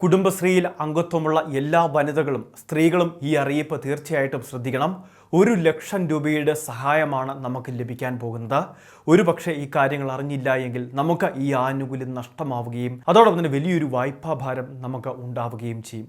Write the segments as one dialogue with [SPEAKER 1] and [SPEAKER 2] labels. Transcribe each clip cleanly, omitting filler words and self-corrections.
[SPEAKER 1] കുടുംബശ്രീയിൽ അംഗത്വമുള്ള എല്ലാ വനിതകളും സ്ത്രീകളും ഈ അറിയിപ്പ് തീർച്ചയായിട്ടും ശ്രദ്ധിക്കണം. 1,00,000 രൂപയുടെ സഹായമാണ് നമുക്ക് ലഭിക്കാൻ പോകുന്നത്. ഒരുപക്ഷെ ഈ കാര്യങ്ങൾ അറിഞ്ഞില്ല എങ്കിൽ നമുക്ക് ഈ ആനുകൂല്യം നഷ്ടമാവുകയും അതോടൊപ്പം തന്നെ വലിയൊരു വായ്പാ ഭാരം നമുക്ക് ഉണ്ടാവുകയും ചെയ്യും.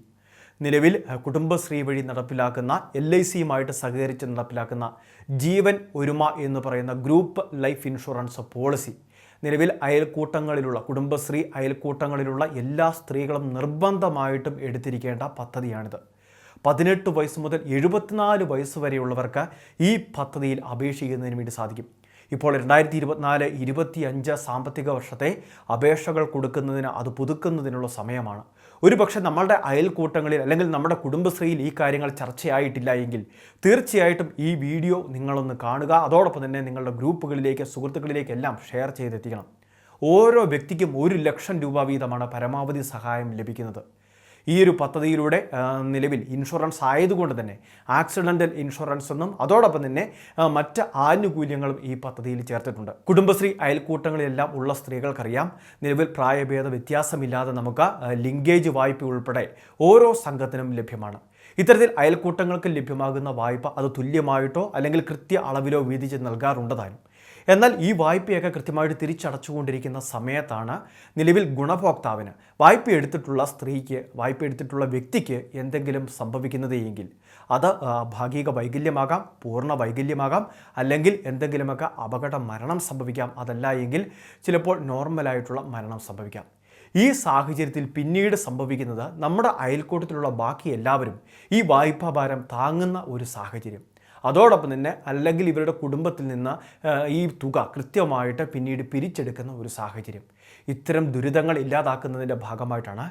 [SPEAKER 1] നിലവിൽ കുടുംബശ്രീ വഴി നടപ്പിലാക്കുന്ന LICയുമായിട്ട് സഹകരിച്ച് നടപ്പിലാക്കുന്ന ജീവൻ ഒരുമ എന്ന് പറയുന്ന ഗ്രൂപ്പ് ലൈഫ് ഇൻഷുറൻസ് പോളിസി നിലവിൽ അയൽക്കൂട്ടങ്ങളിലുള്ള കുടുംബശ്രീ അയൽക്കൂട്ടങ്ങളിലുള്ള എല്ലാ സ്ത്രീകളും നിർബന്ധമായിട്ടും എടുത്തിരിക്കേണ്ട പദ്ധതിയാണിത്. 18 വയസ്സ് മുതൽ 74 വയസ്സ് വരെയുള്ളവർക്ക് ഈ പദ്ധതിയിൽ അപേക്ഷിക്കുന്നതിന് വേണ്ടി സാധിക്കും. ഇപ്പോൾ 2024-25 സാമ്പത്തിക വർഷത്തെ അപേക്ഷകൾ കൊടുക്കുന്നതിന് അത് പുതുക്കുന്നതിനുള്ള സമയമാണ്. ഒരുപക്ഷെ നമ്മളുടെ അയൽക്കൂട്ടങ്ങളിൽ അല്ലെങ്കിൽ നമ്മുടെ കുടുംബശ്രീയിൽ ഈ കാര്യങ്ങൾ ചർച്ചയായിട്ടില്ല എങ്കിൽ തീർച്ചയായിട്ടും ഈ വീഡിയോ നിങ്ങളൊന്ന് കാണുക. അതോടൊപ്പം തന്നെ നിങ്ങളുടെ ഗ്രൂപ്പുകളിലേക്ക് സുഹൃത്തുക്കളിലേക്കെല്ലാം ഷെയർ ചെയ്തെത്തിക്കണം. ഓരോ വ്യക്തിക്കും 1,00,000 രൂപ വീതമാണ് പരമാവധി സഹായം ലഭിക്കുന്നത്. ഈ ഒരു പദ്ധതിയിലൂടെ നിലവിൽ ഇൻഷുറൻസ് ആയതുകൊണ്ട് തന്നെ ആക്സിഡൻ്റൽ ഇൻഷുറൻസ് എന്നും അതോടൊപ്പം തന്നെ മറ്റ് ആനുകൂല്യങ്ങളും ഈ പദ്ധതിയിൽ ചേർത്തിട്ടുണ്ട്. കുടുംബശ്രീ അയൽക്കൂട്ടങ്ങളിലെല്ലാം ഉള്ള സ്ത്രീകൾക്കറിയാം, നിലവിൽ പ്രായഭേദ വ്യത്യാസമില്ലാതെ നമുക്ക് ലിങ്കേജ് വായ്പ ഉൾപ്പെടെ ഓരോ സംഘത്തിനും ലഭ്യമാണ്. ഇത്തരത്തിൽ അയൽക്കൂട്ടങ്ങൾക്ക് ലഭ്യമാകുന്ന വായ്പ അത് തുല്യമായിട്ടോ അല്ലെങ്കിൽ കൃത്യ അളവിലോ വീതിച്ച് നൽകാറുണ്ടതാനും. എന്നാൽ ഈ വായ്പയൊക്കെ കൃത്യമായിട്ട് തിരിച്ചടച്ചുകൊണ്ടിരിക്കുന്ന സമയത്താണ് നിലവിൽ ഗുണഭോക്താവിന് വായ്പ എടുത്തിട്ടുള്ള സ്ത്രീക്ക് വായ്പ എടുത്തിട്ടുള്ള വ്യക്തിക്ക് എന്തെങ്കിലും സംഭവിക്കുന്നത് എങ്കിൽ അത് ഭാഗിക വൈകല്യമാകാം, പൂർണ്ണ വൈകല്യമാകാം, അല്ലെങ്കിൽ എന്തെങ്കിലുമൊക്കെ അപകട മരണം സംഭവിക്കാം. അതല്ല എങ്കിൽ ചിലപ്പോൾ നോർമലായിട്ടുള്ള മരണം സംഭവിക്കാം. ഈ സാഹചര്യത്തിൽ പിന്നീട് സംഭവിക്കുന്നത് നമ്മുടെ അയൽക്കൂട്ടത്തിലുള്ള ബാക്കി എല്ലാവരും ഈ വായ്പാ ഭാരം താങ്ങുന്ന ഒരു സാഹചര്യം. അതോടൊപ്പം തന്നെ അല്ലെങ്കിൽ ഇവരുടെ കുടുംബത്തിൽ നിന്ന് ഈ തുക കൃത്യമായിട്ട് പിന്നീട് പിരിച്ചെടുക്കുന്ന ഒരു സാഹചര്യം. ഇത്തരം ദുരിതങ്ങൾ ഇല്ലാതാക്കുന്നതിൻ്റെ ഭാഗമായിട്ടാണ്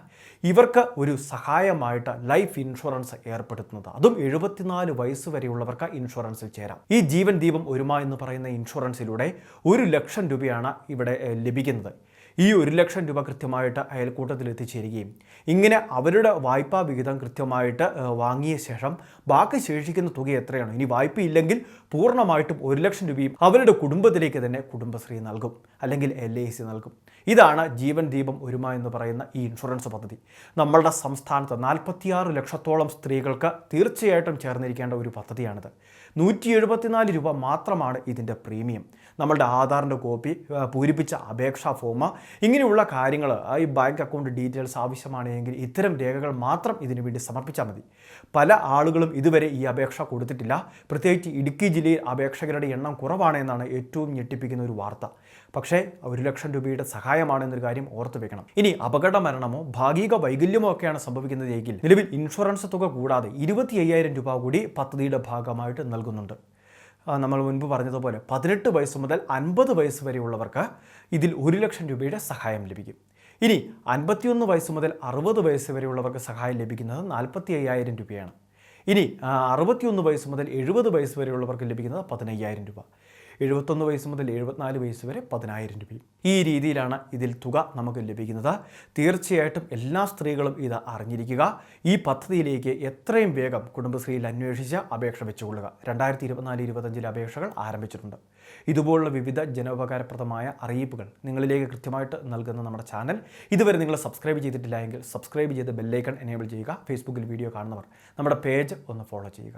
[SPEAKER 1] ഇവർക്ക് ഒരു സഹായമായിട്ട് ലൈഫ് ഇൻഷുറൻസ് ഏർപ്പെടുത്തുന്നത്. അതും 74 വയസ്സ് വരെയുള്ളവർക്ക് ഇൻഷുറൻസിൽ ചേരാം. ഈ ജീവൻ ദീപം ഒരുമ എന്ന് പറയുന്ന ഇൻഷുറൻസിലൂടെ 1,00,000 രൂപയാണ് ഇവിടെ ലഭിക്കുന്നത്. ഈ 1,00,000 രൂപ കൃത്യമായിട്ട് അയൽക്കൂട്ടത്തിൽ എത്തിച്ചേരുകയും ഇങ്ങനെ അവരുടെ വായ്പാ വിഹിതം കൃത്യമായിട്ട് വാങ്ങിയ ശേഷം ബാക്കി ശേഷിക്കുന്ന തുക എത്രയാണോ, ഇനി വായ്പ ഇല്ലെങ്കിൽ പൂർണ്ണമായിട്ടും 1,00,000 രൂപയും അവരുടെ കുടുംബത്തിലേക്ക് തന്നെ കുടുംബശ്രീ നൽകും അല്ലെങ്കിൽ LIC നൽകും. ഇതാണ് ജീവൻ ദീപം ഒരുമ എന്ന് പറയുന്ന ഈ ഇൻഷുറൻസ് പദ്ധതി. നമ്മളുടെ സംസ്ഥാനത്ത് 46 ലക്ഷത്തോളം സ്ത്രീകൾക്ക് തീർച്ചയായിട്ടും ചേർന്നിരിക്കേണ്ട ഒരു പദ്ധതിയാണിത്. 174 രൂപ മാത്രമാണ് ഇതിൻ്റെ പ്രീമിയം. നമ്മളുടെ ആധാറിൻ്റെ കോപ്പി, പൂരിപ്പിച്ച അപേക്ഷാ ഫോം, ഇങ്ങനെയുള്ള കാര്യങ്ങൾ, ഈ ബാങ്ക് അക്കൗണ്ട് ഡീറ്റെയിൽസ് ആവശ്യമാണെങ്കിൽ ഇത്തരം രേഖകൾ മാത്രം ഇതിനു വേണ്ടി സമർപ്പിച്ചാൽ മതി. പല ആളുകളും ഇതുവരെ ഈ അപേക്ഷ കൊടുത്തിട്ടില്ല. പ്രത്യേകിച്ച് ഇടുക്കി ജില്ലയിൽ അപേക്ഷകരുടെ എണ്ണം കുറവാണ് എന്നാണ് ഏറ്റവും ഞെട്ടിപ്പിക്കുന്ന ഒരു വാർത്ത. പക്ഷേ 1,00,000 രൂപയുടെ സഹായമാണെന്നൊരു കാര്യം ഓർത്തു വെക്കണം. ഇനി അപകട മരണമോ ഭാഗിക വൈകല്യമോ ഒക്കെയാണ് സംഭവിക്കുന്നതെങ്കിൽ നിലവിൽ ഇൻഷുറൻസ് തുക കൂടാതെ 25,000 രൂപ കൂടി പദ്ധതിയുടെ ഭാഗമായിട്ട് നൽകുന്നുണ്ട്. നമ്മൾ മുൻപ് പറഞ്ഞതുപോലെ 18 വയസ്സ് മുതൽ 50 വയസ്സ് വരെയുള്ളവർക്ക് ഇതിൽ 1,00,000 രൂപയുടെ സഹായം ലഭിക്കും. ഇനി 51 വയസ്സ് മുതൽ 60 വയസ്സ് വരെയുള്ളവർക്ക് സഹായം ലഭിക്കുന്നത് 45,000 രൂപയാണ്. ഇനി 61 വയസ്സ് മുതൽ 70 വയസ്സ് വരെയുള്ളവർക്ക് ലഭിക്കുന്നത് 15,000 രൂപ. 71 വയസ്സ് മുതൽ 74 വയസ്സ് വരെ 10,000 രൂപയും. ഈ രീതിയിലാണ് ഇതിൽ തുക നമുക്ക് ലഭിക്കുന്നത്. തീർച്ചയായിട്ടും എല്ലാ സ്ത്രീകളും ഇത് അറിഞ്ഞിരിക്കുക. ഈ പദ്ധതിയിലേക്ക് എത്രയും വേഗം കുടുംബശ്രീയിൽ അന്വേഷിച്ച് അപേക്ഷ വെച്ചുകൊള്ളുക. 2024-25 അപേക്ഷകൾ ആരംഭിച്ചിട്ടുണ്ട്. ഇതുപോലുള്ള വിവിധ ജനോപകാരപ്രദമായ അറിയിപ്പുകൾ നിങ്ങളിലേക്ക് കൃത്യമായിട്ട് നൽകുന്ന നമ്മുടെ ചാനൽ ഇതുവരെ നിങ്ങൾ സബ്സ്ക്രൈബ് ചെയ്തിട്ടില്ല എങ്കിൽ സബ്സ്ക്രൈബ് ചെയ്ത് ബെല്ലൈക്കൺ എനേബിൾ ചെയ്യുക. ഫേസ്ബുക്കിൽ വീഡിയോ കാണുന്നവർ നമ്മുടെ പേജ് ഒന്ന് ഫോളോ ചെയ്യുക.